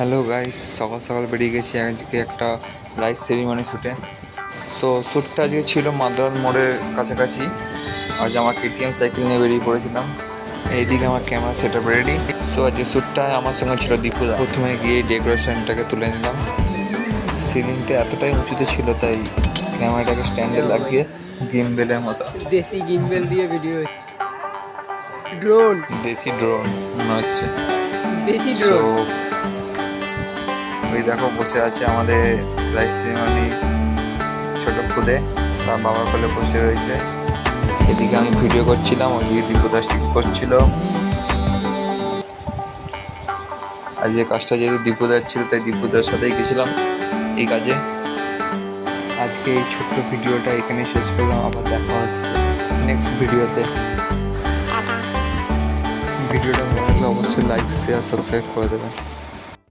Hello guys, সকাল সকাল বেরিয়ে গেছি আজকে একটা রাইস সেরিমনি শ্যুটে। সো শ্যুটটা আজকে ছিল মাদ্রান মোড়ের কাছাকাছি। আজ আমার কেটিএম সাইকেল নিয়ে বেরিয়ে পড়েছিলাম। এইদিকে আমার camera set up ready. So আজকে শ্যুটটা আমার সঙ্গে ছিল দীপুদা। প্রথমে গিয়ে ডেকোরেশনটাকে তুলে নিলাম। সিলিংটা এতটাই উঁচুতে ছিল তাই ক্যামেরাটাকে স্ট্যান্ডে লাগিয়ে গিম্বেলের মতো দেশি গিম্বেল দিয়ে ভিডিও হচ্ছে। ড্রোন, দেশি ড্রোন মনে হচ্ছে। দেশি সো ড্রোন। ওই দেখো বসে আছে আমাদের রাইস সেরিমনি ছোট খুদে, তার বাবার কোলে বসে রয়েছে। এদিকে আমি ভিডিও করছিলাম, ওইদিকে দীপুদা স্টিক করছিল। আজকে কাজটা যেহেতু দীপুদার ছিল তাই দীপুদার সাথেই গেছিলাম এই কাজে। আজকে এই ছোট্ট ভিডিওটা এখানে শেষ করলাম। আবার দেখা হচ্ছে নেক্সট ভিডিওতে। ভিডিওটা ভালো লাগলে অবশ্যই লাইক শেয়ার সাবস্ক্রাইব করে দেবেন।